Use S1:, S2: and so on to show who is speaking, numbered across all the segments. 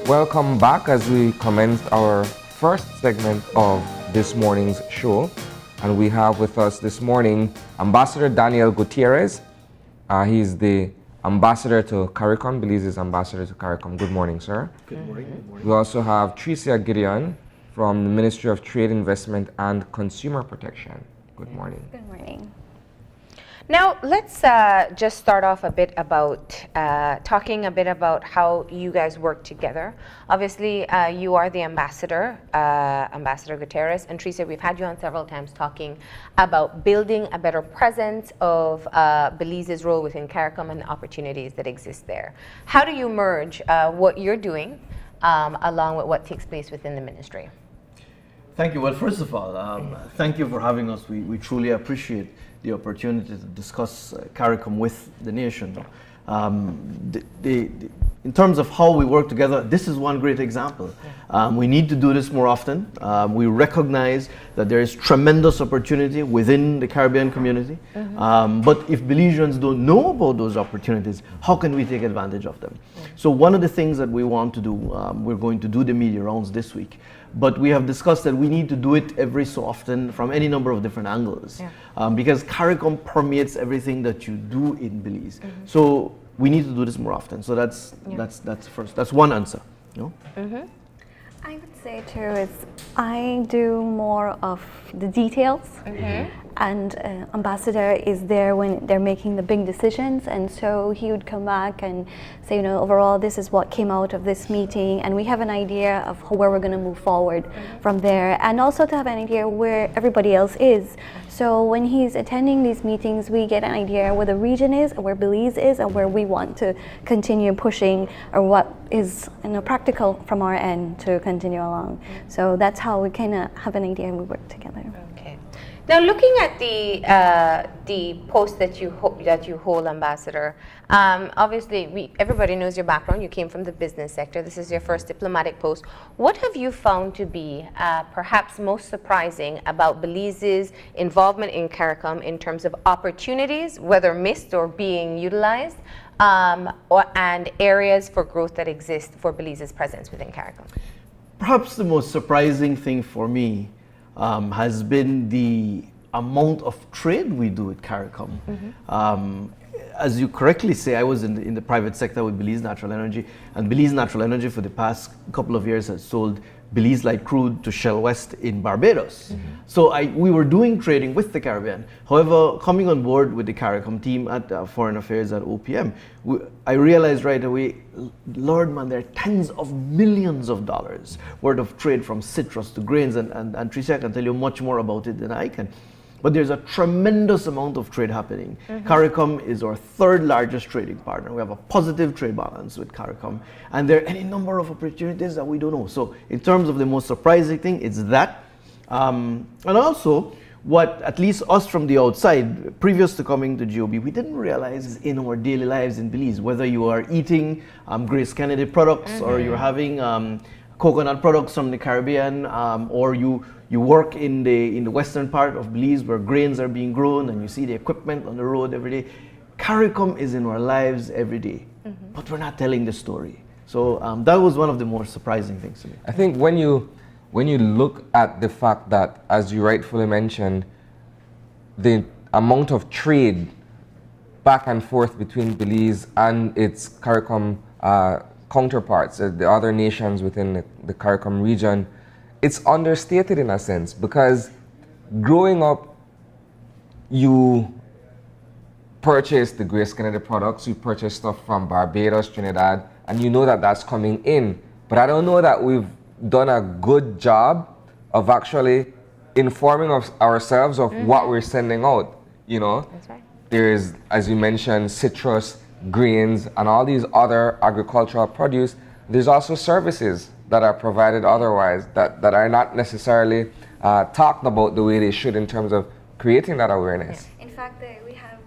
S1: Welcome back as we commenced our first segment of this morning's show. And we have with us this morning Ambassador Daniel Gutierrez. He's the ambassador to CARICOM, Belize's ambassador to CARICOM. Good morning, sir.
S2: Good morning. Good morning.
S1: We also have Tricia Gideon from the Ministry of Trade, Investment and Consumer Protection. Good morning.
S3: Good morning.
S4: Now, let's just start off a bit about talking a bit about how you guys work together. Obviously, you are the ambassador, Ambassador Gutierrez, and Tricia, we've had you on several times talking about building a better presence of Belize's role within CARICOM and the opportunities that exist there. How do you merge what you're doing along with what takes place within the ministry?
S2: Thank you. Well, first of all, thank you for having us. We truly appreciate the opportunity to discuss CARICOM with the nation. In terms of how we work together, this is one great example. We need to do this more often. We recognize that there is tremendous opportunity within the Caribbean community. But if Belizeans don't know about those opportunities, how can we take advantage of them? So one of the things that we want to do, we're going to do the media rounds this week, but we have discussed that we need to do it every so often from any number of different angles, because CARICOM permeates everything that you do in Belize. So we need to do this more often. So that's first. That's one answer. You know?
S3: I would say too is I do more of the details, and Ambassador is there when they're making the big decisions, and so he would come back and say, you know, overall this is what came out of this meeting, and we have an idea of where we're going to move forward from there, and also to have an idea where everybody else is. So when he's attending these meetings, we get an idea where the region is, or where Belize is, and where we want to continue pushing, or what is practical from our end to continue along. So that's how we kind of have an idea and we work together.
S4: Okay. Now, looking at the post that you hold, Ambassador, obviously everybody knows your background. You came from the business sector. This is your first diplomatic post. What have you found to be perhaps most surprising about Belize's involvement in CARICOM in terms of opportunities, whether missed or being utilized, and areas for growth that exist for Belize's presence within CARICOM?
S2: Perhaps the most surprising thing for me has been the amount of trade we do at CARICOM. As you correctly say, I was in the private sector with Belize Natural Energy, and Belize Natural Energy for the past couple of years has sold Belize light crude to Shell West in Barbados. So we were doing trading with the Caribbean. However, coming on board with the CARICOM team at Foreign Affairs at OPM, I realized right away, Lord man, there are tens of millions of dollars worth of trade from citrus to grains, and Tricia can tell you much more about it than I can. But there's a tremendous amount of trade happening. CARICOM is our third largest trading partner. We have a positive trade balance with CARICOM. And there are any number of opportunities that we don't know. So in terms of the most surprising thing, it's that. And also, what at least us from the outside, previous to coming to GOB, we didn't realize in our daily lives in Belize, whether you are eating Grace Kennedy products or you're having coconut products from the Caribbean, or you work in the western part of Belize where grains are being grown and you see the equipment on the road every day. CARICOM is in our lives every day, but we're not telling the story. So that was one of the more surprising things to me.
S1: I think when you look at the fact that, as you rightfully mentioned, the amount of trade back and forth between Belize and its CARICOM counterparts, the other nations within the CARICOM region, it's understated in a sense, because growing up, you purchase the Grace Kennedy products, you purchase stuff from Barbados, Trinidad, and you know that that's coming in. But I don't know that we've done a good job of actually informing ourselves of what we're sending out, you know?
S4: That's right.
S1: There's, as you mentioned, citrus, grains, and all these other agricultural produce. There's also services that are provided otherwise that are not necessarily talked about the way they should in terms of creating that awareness.
S3: In fact, we have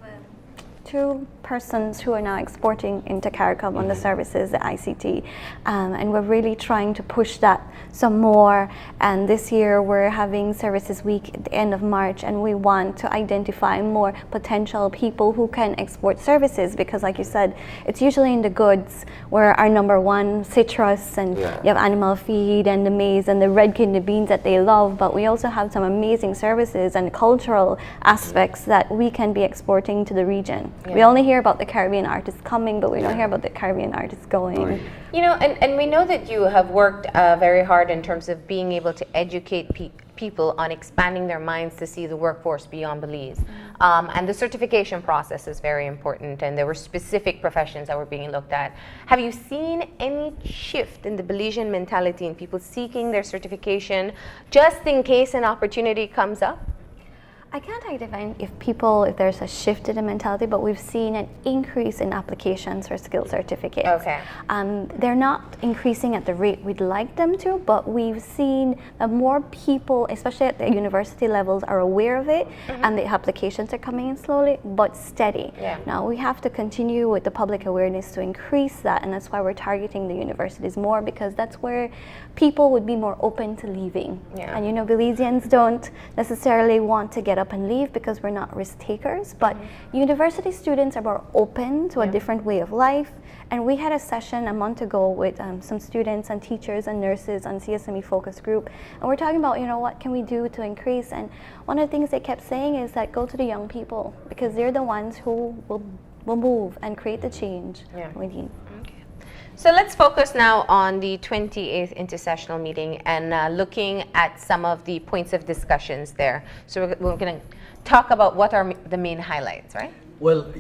S3: 2 persons who are now exporting into CARICOM on the services, the ICT, and we're really trying to push that some more. And this year we're having Services Week at the end of March, and we want to identify more potential people who can export services, because like you said, it's usually in the goods where our number one, citrus, and you have animal feed and the maize and the red kidney beans that they love, but we also have some amazing services and cultural aspects that we can be exporting to the region. We only hear about the Caribbean artists coming, but we don't hear about the Caribbean artists going.
S4: You know, and we know that you have worked very hard in terms of being able to educate people on expanding their minds to see the workforce beyond Belize. And the certification process is very important, and there were specific professions that were being looked at. Have you seen any shift in the Belizean mentality in people seeking their certification just in case an opportunity comes up?
S3: I can't identify if there's a shift in the mentality, but we've seen an increase in applications for skill certificates.
S4: Okay.
S3: They're not increasing at the rate we'd like them to, but we've seen that more people, especially at the university levels, are aware of it, and the applications are coming in slowly but steady. Now we have to continue with the public awareness to increase that, and that's why we're targeting the universities more, because that's where people would be more open to leaving. And you know, Belizeans don't necessarily want to get up and leave because we're not risk takers, but university students are more open to a different way of life. And we had a session a month ago with some students and teachers and nurses on CSME focus group, and we're talking about, you know, what can we do to increase. And one of the things they kept saying is that go to the young people, because they're the ones who will move and create the change we need.
S4: So let's focus now on the 28th intersessional meeting and looking at some of the points of discussions there. So we're going to talk about what are the main highlights, right?
S2: Well,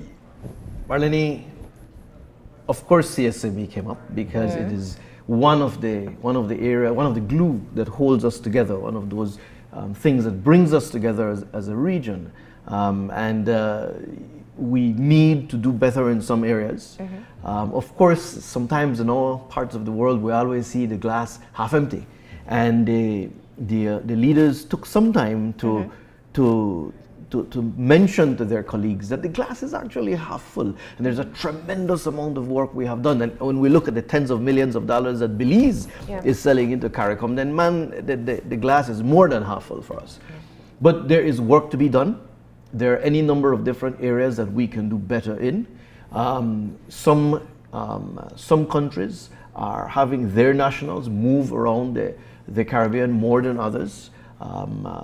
S2: Marlene, of course CSME came up because it is one of the glue that holds us together, one of those things that brings us together as a region. We need to do better in some areas. Of course, sometimes in all parts of the world, we always see the glass half empty. And the leaders took some time to mention to their colleagues that the glass is actually half full. And there's a tremendous amount of work we have done. And when we look at the tens of millions of dollars that Belize is selling into CARICOM, then the glass is more than half full for us. But there is work to be done. There are any number of different areas that we can do better in. Some countries are having their nationals move around the Caribbean more than others.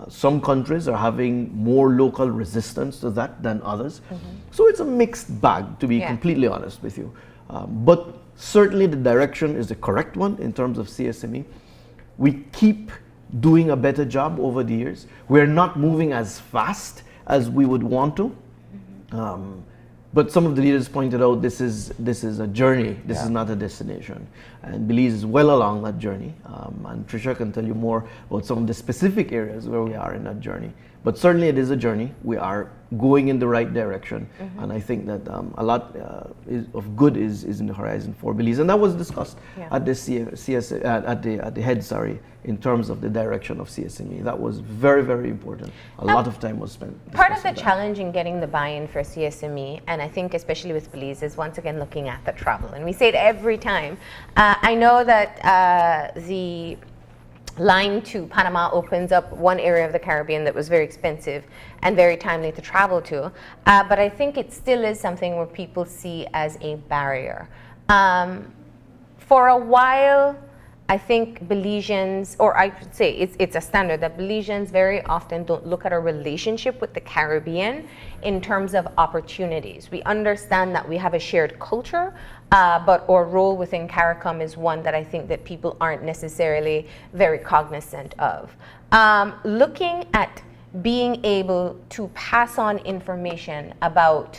S2: Some countries are having more local resistance to that than others. So it's a mixed bag, to be completely honest with you. But certainly the direction is the correct one in terms of CSME. We keep doing a better job over the years. We're not moving as fast as we would want to. But some of the leaders pointed out this is a journey, this is not a destination. And Belize is well along that journey. And Tricia can tell you more about some of the specific areas where we are in that journey. But certainly it is a journey. We are going in the right direction. And I think that a lot of good is in the horizon for Belize. And that was discussed at the at the head, in terms of the direction of CSME. That was very, very important. A lot of time was spent.
S4: Part of the challenge in getting the buy-in for CSME, and I think especially with Belize, is once again looking at the travel. And we say it every time. I know that the line to Panama opens up one area of the Caribbean that was very expensive and very timely to travel to. But I think it still is something where people see as a barrier. For a while, I think Belizeans, or I should say it's a standard that Belizeans very often don't look at our relationship with the Caribbean in terms of opportunities. We understand that we have a shared culture, but our role within CARICOM is one that I think that people aren't necessarily very cognizant of. Looking at being able to pass on information about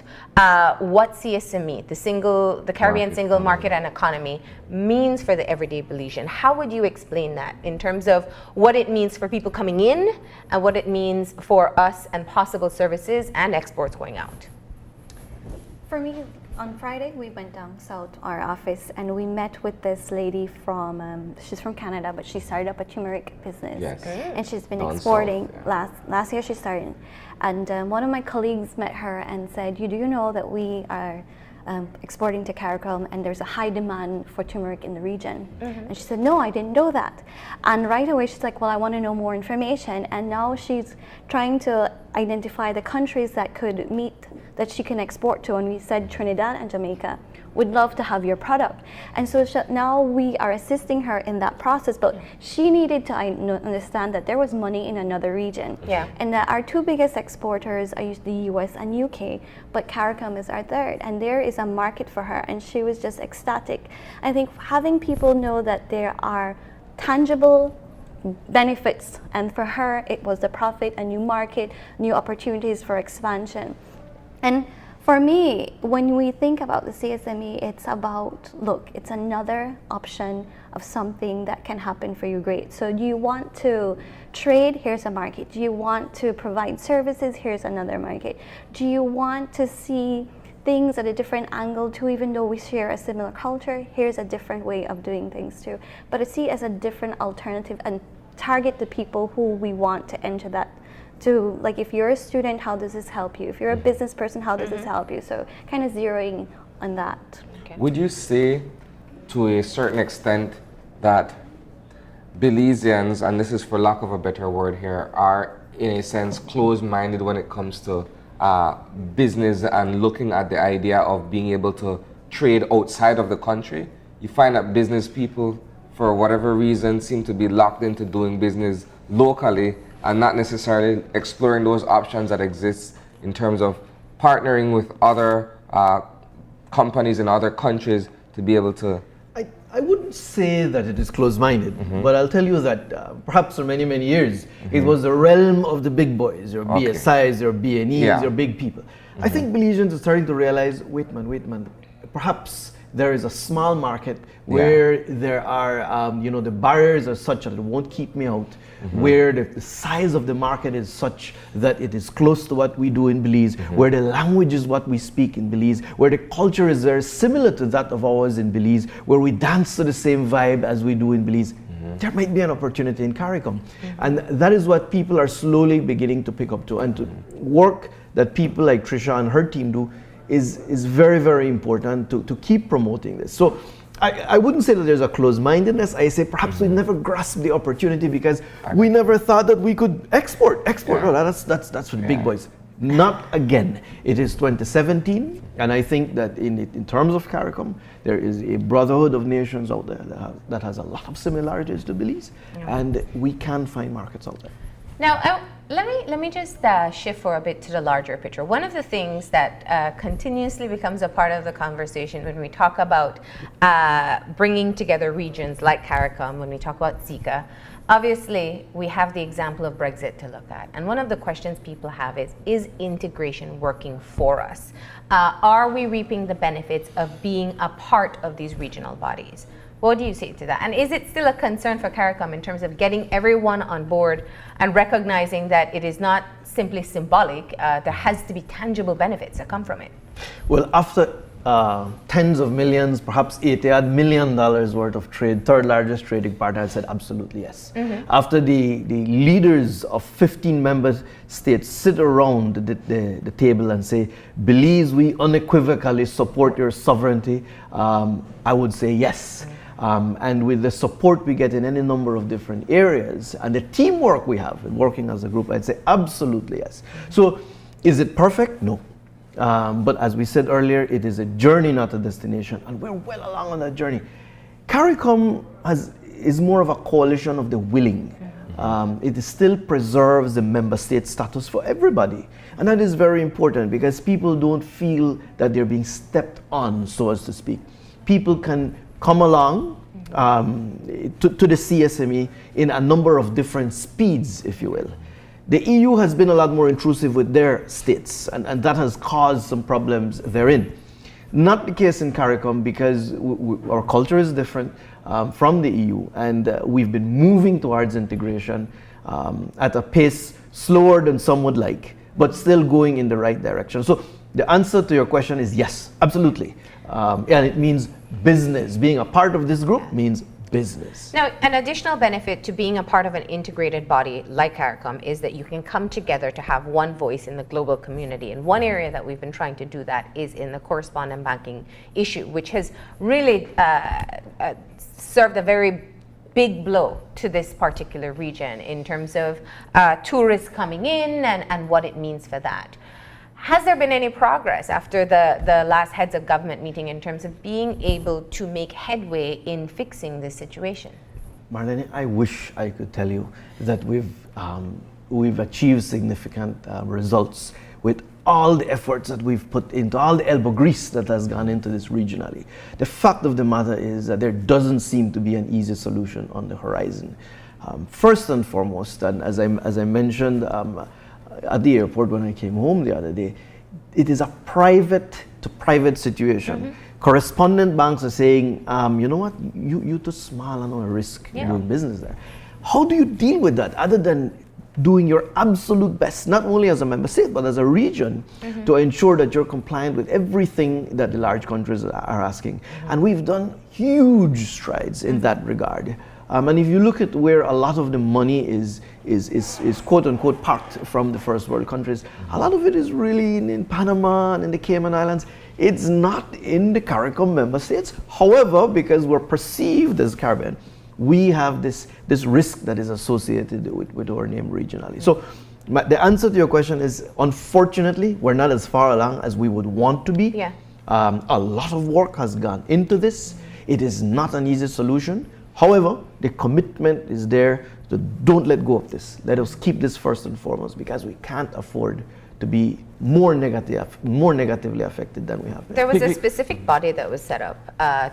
S4: what CSME, the Caribbean single market and economy, means for the everyday Belizean. How would you explain that in terms of what it means for people coming in and what it means for us and possible services and exports going out?
S3: For me, On Friday, we went down south, our office, and we met with this lady from, she's from Canada, but she started up a turmeric business.
S1: Yes.
S3: And she's been
S1: Down
S3: exporting,
S1: south, yeah.
S3: last year she started. And one of my colleagues met her and said, do you know that we are exporting to CARICOM and there's a high demand for turmeric in the region? And she said, no, I didn't know that. And right away she's like, well, I want to know more information. And now she's trying to identify the countries that could meet, that she can export to. And we said Trinidad and Jamaica would love to have your product. And so now we are assisting her in that process, but she needed to understand that there was money in another region.
S4: Yeah.
S3: And that our two biggest exporters are the US and UK, but CARICOM is our third. And there is a market for her, and she was just ecstatic. I think having people know that there are tangible benefits, and for her it was the profit, a new market, new opportunities for expansion. And for me, when we think about the CSME, it's about, look, it's another option of something that can happen for you. Great. So do you want to trade? Here's a market. Do you want to provide services? Here's another market. Do you want to see things at a different angle too, even though we share a similar culture? Here's a different way of doing things too. But to see as a different alternative and target the people who we want to enter that. To, like, if you're a student, how does this help you? If you're a business person, how does this help you? So kind of zeroing on that.
S4: Okay.
S1: Would you say, to a certain extent, that Belizeans, and this is for lack of a better word here, are in a sense closed-minded when it comes to business and looking at the idea of being able to trade outside of the country? You find that business people, for whatever reason, seem to be locked into doing business locally and not necessarily exploring those options that exist in terms of partnering with other companies in other countries to be able to.
S2: I wouldn't say that it is closed-minded, but I'll tell you that perhaps for many, many years, it was the realm of the big boys, your BSIs, your BNEs, your big people. I think Belizeans are starting to realize, wait man, perhaps there is a small market where there are, the barriers are such that it won't keep me out, where the size of the market is such that it is close to what we do in Belize, where the language is what we speak in Belize, where the culture is very similar to that of ours in Belize, where we dance to the same vibe as we do in Belize. There might be an opportunity in CARICOM. And that is what people are slowly beginning to pick up to. And to work that people like Tricia and her team do is very, very important to keep promoting this. So I wouldn't say that there's a closed-mindedness. I say perhaps we never grasped the opportunity because we never thought that we could export. Oh, that's for the big boys. Not again. It is 2017, and I think that in terms of CARICOM, there is a brotherhood of nations out there that has a lot of similarities to Belize, and we can find markets out there.
S4: Now, let me just shift for a bit to the larger picture. One of the things that continuously becomes a part of the conversation when we talk about bringing together regions like CARICOM, when we talk about Zika, obviously we have the example of Brexit to look at. And one of the questions people have is integration working for us? Are we reaping the benefits of being a part of these regional bodies? What do you say to that? And is it still a concern for CARICOM in terms of getting everyone on board and recognizing that it is not simply symbolic, there has to be tangible benefits that come from it?
S2: Well, after tens of millions, perhaps $80 million worth of trade, third largest trading partner, I said absolutely yes. After the leaders of 15 member states sit around the table and say, Belize, we unequivocally support your sovereignty, I would say yes. And with the support we get in any number of different areas and the teamwork we have in working as a group, I'd say absolutely yes. So is it perfect? No. But as we said earlier, it is a journey, not a destination, and we're well along on that journey. CARICOM is more of a coalition of the willing. It still preserves the member state status for everybody. And that is very important because people don't feel that they're being stepped on, so as to speak. People can come along to the CSME in a number of different speeds, if you will. The EU has been a lot more intrusive with their states, and that has caused some problems therein. Not the case in CARICOM because our culture is different from the EU, and we've been moving towards integration at a pace slower than some would like, but still going in the right direction. So the answer to your question is yes, absolutely. And it means business. Being a part of this group means business.
S4: Now, an additional benefit to being a part of an integrated body like CARICOM is that you can come together to have one voice in the global community. And one area that we've been trying to do that is in the correspondent banking issue, which has really served a very big blow to this particular region in terms of tourists coming in and what it means for that. Has there been any progress after the last heads of government meeting in terms of being able to make headway in fixing this situation?
S2: Marlene, I wish I could tell you that we've achieved significant results with all the efforts that we've put into, all the elbow grease that has gone into this regionally. The fact of the matter is that there doesn't seem to be an easy solution on the horizon. First and foremost, and as I mentioned at the airport when I came home the other day, it is a private to private situation. Correspondent banks are saying, you know what, you're too small and on a risk doing business there. How do you deal with that other than doing your absolute best, not only as a member state, but as a region, to ensure that you're compliant with everything that the large countries are asking? And we've done huge strides in that regard. And if you look at where a lot of the money is quote unquote parked from the first world countries, a lot of it is really in Panama and in the Cayman Islands. It's not in the CARICOM member states. However, because we're perceived as Caribbean, we have this risk that is associated with our name regionally. So the answer to your question is, unfortunately, we're not as far along as we would want to be. A lot of work has gone into this. It is not an easy solution. However, the commitment is there to don't let go of this. Let us keep this first and foremost, because we can't afford to be more negatively affected than we have been.
S4: There was a specific body that was set up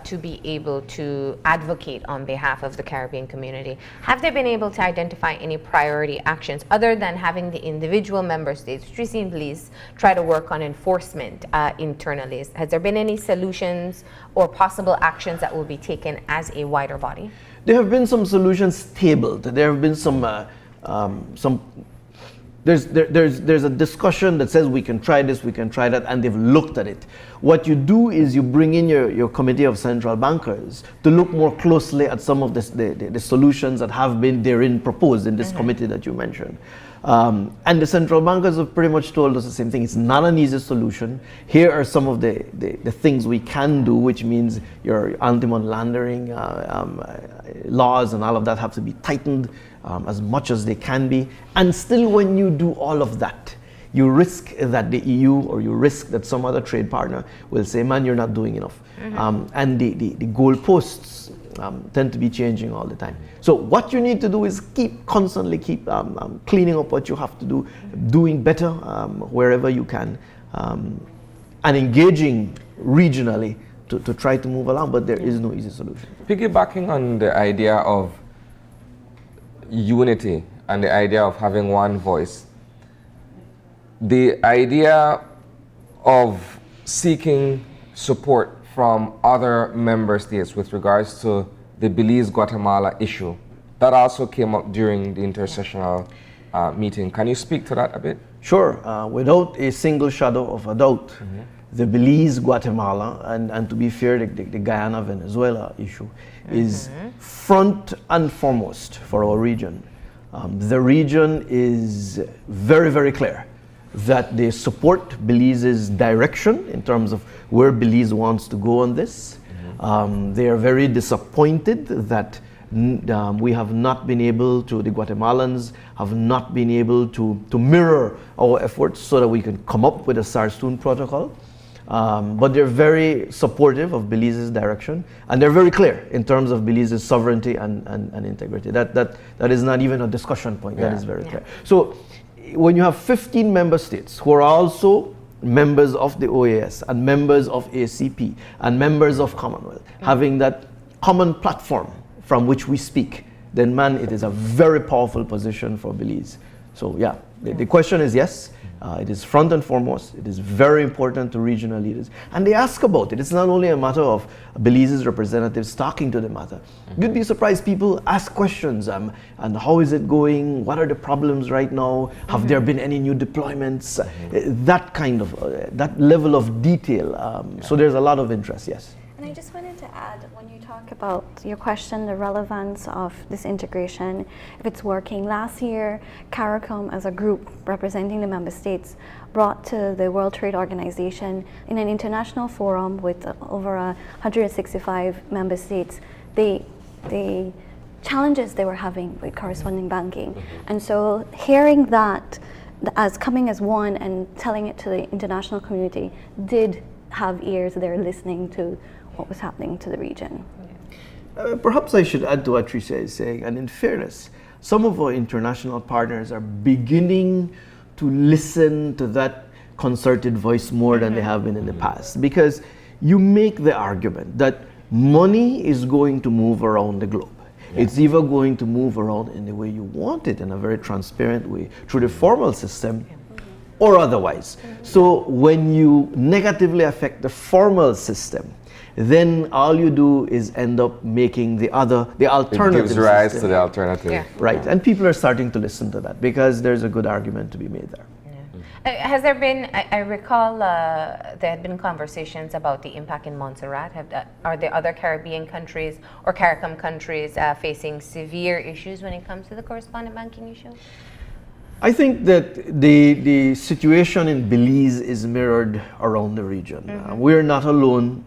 S4: to be able to advocate on behalf of the Caribbean community. Have they been able to identify any priority actions other than having the individual member states, Tricia and Belize, try to work on enforcement internally? Has there been any solutions or possible actions that will be taken as a wider body?
S2: There have been some solutions tabled. There have been there's a discussion that says we can try this, we can try that, and they've looked at it. What you do is you bring in your committee of central bankers to look more closely at some of the solutions that have been therein proposed in this committee that you mentioned. And the central bankers have pretty much told us the same thing. It's not an easy solution. Here are some of the things we can do, which means your anti-money laundering laws and all of that have to be tightened as much as they can be. And still, when you do all of that, you risk that the EU or you risk that some other trade partner will say, man, you're not doing enough. And the goalposts tend to be changing all the time. So what you need to do is constantly keep cleaning up what you have to do, doing better wherever you can, and engaging regionally to try to move along, but there is no easy solution.
S1: Piggybacking on the idea of unity and the idea of having one voice, the idea of seeking support from other member states with regards to the Belize-Guatemala issue, that also came up during the intersessional meeting. Can you speak to that a bit?
S2: Sure. Without a single shadow of a doubt, the Belize-Guatemala, and to be fair, the Guyana-Venezuela issue is front and foremost for our region. The region is very, very clear that they support Belize's direction in terms of where Belize wants to go on this. They are very disappointed that we have not been able to, the Guatemalans have not been able to mirror our efforts so that we can come up with a SARS-2 protocol. But they're very supportive of Belize's direction, and they're very clear in terms of Belize's sovereignty and integrity. That is not even a discussion point. That is very clear. So when you have 15 member states who are also members of the OAS and members of ACP and members of Commonwealth, having that common platform from which we speak, then man, it is a very powerful position for Belize So yeah, the question is yes. It is front and foremost. It is very important to regional leaders. And they ask about it. It's not only a matter of Belize's representatives talking to the matter. You'd be surprised people ask questions. And how is it going? What are the problems right now? Have there been any new deployments? That kind of, that level of detail. So there's a lot of interest, yes.
S3: And I just wanted to add, when you talk about your question, the relevance of this integration, if it's working. Last year, CARICOM as a group representing the member states brought to the World Trade Organization in an international forum with over 165 member states, the challenges they were having with corresponding banking. And so hearing that as coming as one and telling it to the international community did have ears there listening to what was happening to the region.
S2: Perhaps I should add to what Tricia is saying, and in fairness, some of our international partners are beginning to listen to that concerted voice more than they have been in the past, because you make the argument that money is going to move around the globe. It's either going to move around in the way you want it, in a very transparent way, through the formal system, or otherwise. So when you negatively affect the formal system, then all you do is end up making the alternative.
S1: It gives rise
S2: system.
S1: to the alternative.
S4: Yeah.
S2: Right, and people are starting to listen to that because there's a good argument to be made there.
S4: Has there been, I recall there had been conversations about the impact in Montserrat. Are there other Caribbean countries or CARICOM countries facing severe issues when it comes to the correspondent banking issue?
S2: I think that the situation in Belize is mirrored around the region. We're not alone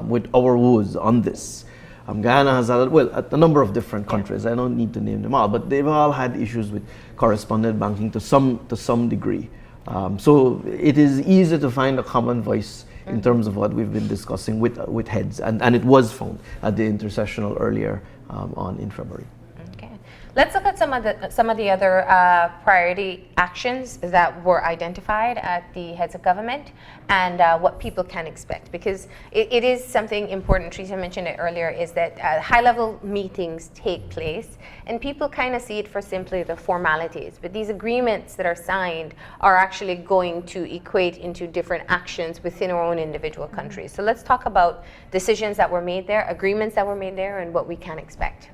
S2: with our woes on this. Guyana has had, well, a number of different countries. I don't need to name them all, but they've all had issues with correspondent banking to some degree. So it is easy to find a common voice in terms of what we've been discussing with heads, and it was found at the intersessional earlier on in February.
S4: Okay, let's look at some of the other priority actions that were identified at the heads of government and what people can expect, because it is something important. Tricia mentioned it earlier, is that high-level meetings take place and people kind of see it for simply the formalities, but these agreements that are signed are actually going to equate into different actions within our own individual countries. So let's talk about decisions that were made there, agreements that were made there, and what we can expect.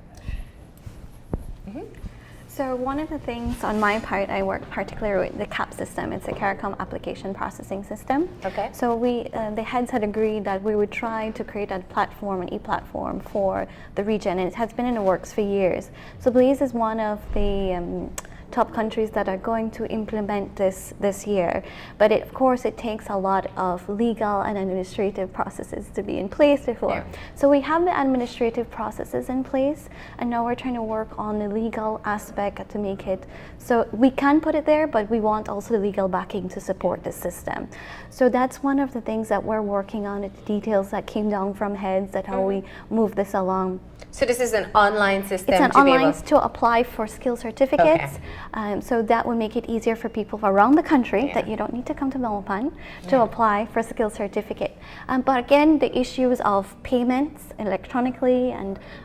S3: So one of the things on my part, I work particularly with the CAP system. It's a CARICOM application processing system.
S4: Okay.
S3: So the heads had agreed that we would try to create a platform, an e-platform for the region, and it has been in the works for years. So Belize is one of the top countries that are going to implement this year. But of course it takes a lot of legal and administrative processes to be in place before. Yeah. So we have the administrative processes in place, and now we're trying to work on the legal aspect to make it so we can put it there, but we want also the legal backing to support the system. So that's one of the things that we're working on, the details that came down from heads, that how we move this along.
S4: So this is an online system.
S3: It's an online to apply for skill certificates.
S4: Okay.
S3: So that will make it easier for people around the country that you don't need to come to Belmopan to apply for a skill certificate. But again, the issues of payments electronically,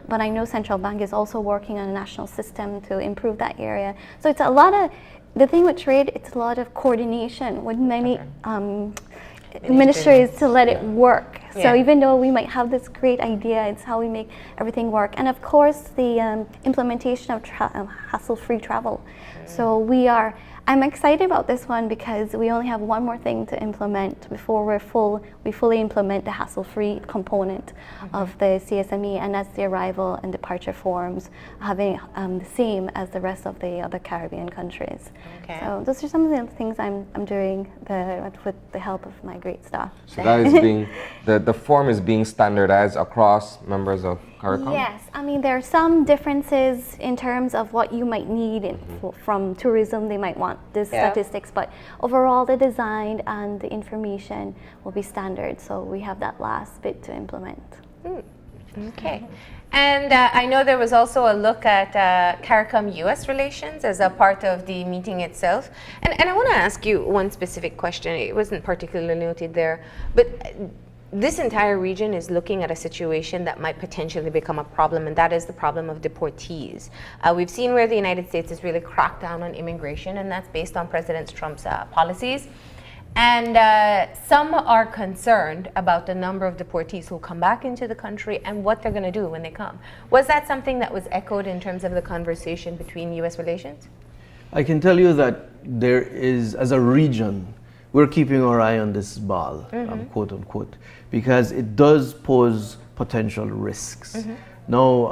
S3: but I know Central Bank is also working on a national system to improve that area. So it's a lot of, the thing with trade, it's a lot of coordination with many ministries to let it work. So even though we might have this great idea, it's how we make everything work. And of course, the implementation of hassle-free travel. So I'm excited about this one because we only have one more thing to implement before we fully implement the hassle-free component of the CSME, and that's the arrival and departure forms having the same as the rest of the other Caribbean countries. Okay. So those are some of the things I'm doing with the help of my great staff.
S1: So that is being, the form is being standardized across members of CARICOM?
S3: Yes, I mean there are some differences in terms of what you might need from tourism. They might want the statistics, but overall the design and the information will be standard. So we have that last bit to implement.
S4: Okay. And I know there was also a look at CARICOM-US relations as a part of the meeting itself. And I want to ask you one specific question. It wasn't particularly noted there, but this entire region is looking at a situation that might potentially become a problem, and that is the problem of deportees. We've seen where the United States has really cracked down on immigration, and that's based on President Trump's policies. And some are concerned about the number of deportees who come back into the country and what they're going to do when they come. Was that something that was echoed in terms of the conversation between U.S. relations?
S2: I can tell you that there is, as a region, we're keeping our eye on this ball, quote unquote, because it does pose potential risks. Now,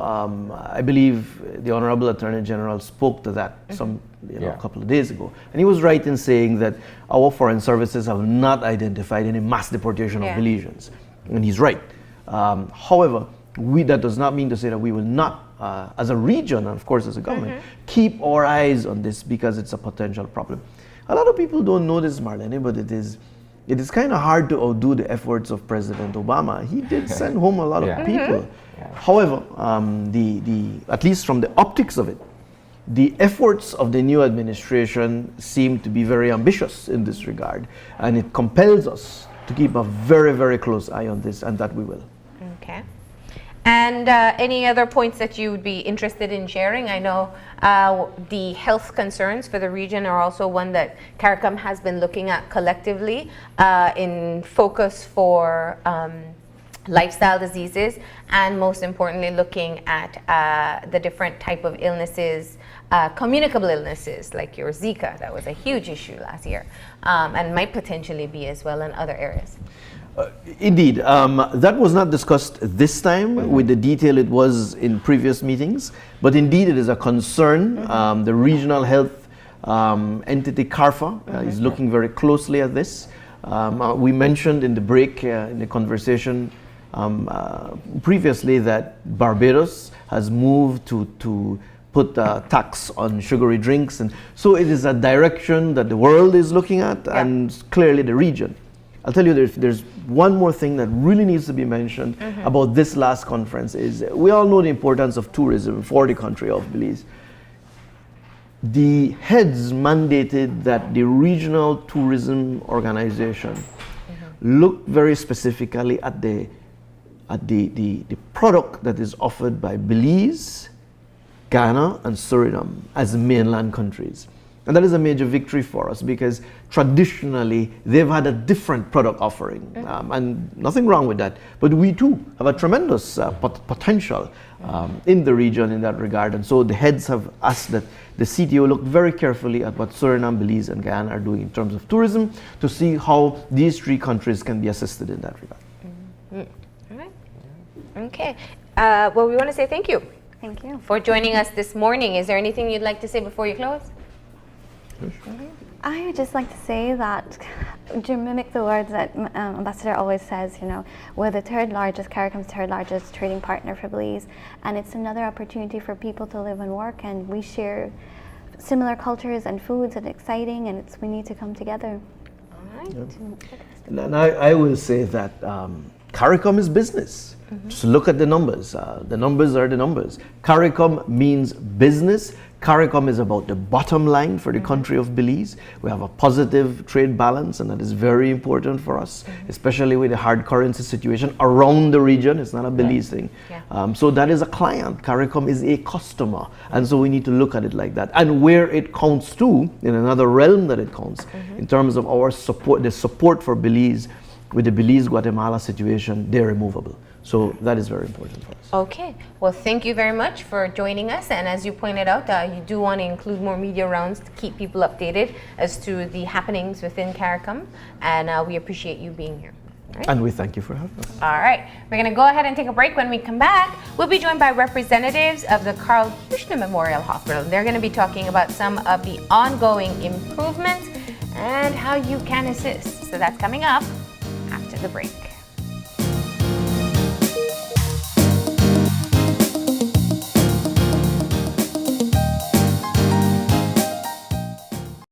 S2: I believe the Honorable Attorney General spoke to that a couple of days ago, and he was right in saying that our foreign services have not identified any mass deportation of Belizeans, and he's right. However, that does not mean to say that we will not, as a region, and of course as a government, keep our eyes on this because it's a potential problem. A lot of people don't know this, Marlene, but it is kind of hard to outdo the efforts of President Obama. He did send home a lot of people. However, at least from the optics of it, the efforts of the new administration seem to be very ambitious in this regard, and it compels us to keep a very, very close eye on this, and that we will.
S4: Okay. And any other points that you would be interested in sharing? I know the health concerns for the region are also one that CARICOM has been looking at collectively in focus for lifestyle diseases, and most importantly looking at the different type of illnesses, communicable illnesses like your Zika. That was a huge issue last year, and might potentially be as well in other areas.
S2: Indeed, that was not discussed this time with the detail it was in previous meetings, but indeed it is a concern. The regional health entity CARFA is looking very closely at this. We mentioned in the break in the conversation previously that Barbados has moved to put a tax on sugary drinks, and so it is a direction that the world is looking at, and clearly the region. I'll tell you, there's one more thing that really needs to be mentioned about this last conference is we all know the importance of tourism for the country of Belize. The heads mandated that the regional tourism organization look very specifically at the product that is offered by Belize, Ghana, and Suriname as mainland countries. And that is a major victory for us because traditionally they've had a different product offering, and nothing wrong with that. But we too have a tremendous potential in the region in that regard. And so the heads have asked that the CTO look very carefully at what Suriname, Belize, and Guyana are doing in terms of tourism to see how these three countries can be assisted in that regard.
S4: All right. Okay. Well, we want to say thank you.
S3: Thank you
S4: for joining us this morning. Is there anything you'd like to say before you close?
S3: I would just like to say that, to mimic the words that Ambassador always says, we're the third largest, CARICOM's third largest trading partner for Belize, and it's another opportunity for people to live and work, and we share similar cultures and foods, and exciting, and we need to come together.
S4: All right.
S2: And I will say that CARICOM is business. Just look at the numbers. The numbers are the numbers. CARICOM means business. CARICOM is about the bottom line for the country of Belize. We have a positive trade balance, and that is very important for us, especially with the hard currency situation around the region. It's not a Belize thing. So that is a client. CARICOM is a customer, and so we need to look at it like that. And where it counts too, in another realm that it counts, in terms of our support, the support for Belize with the Belize-Guatemala situation, they're immovable. So that is very important for us.
S4: Okay. Well, thank you very much for joining us. And as you pointed out, you do want to include more media rounds to keep people updated as to the happenings within CARICOM. And we appreciate you being here. Right.
S2: And we thank you for having us.
S4: All right. We're going to go ahead and take a break. When we come back, we'll be joined by representatives of the Carl Kushner Memorial Hospital. They're going to be talking about some of the ongoing improvements and how you can assist. So that's coming up after the break.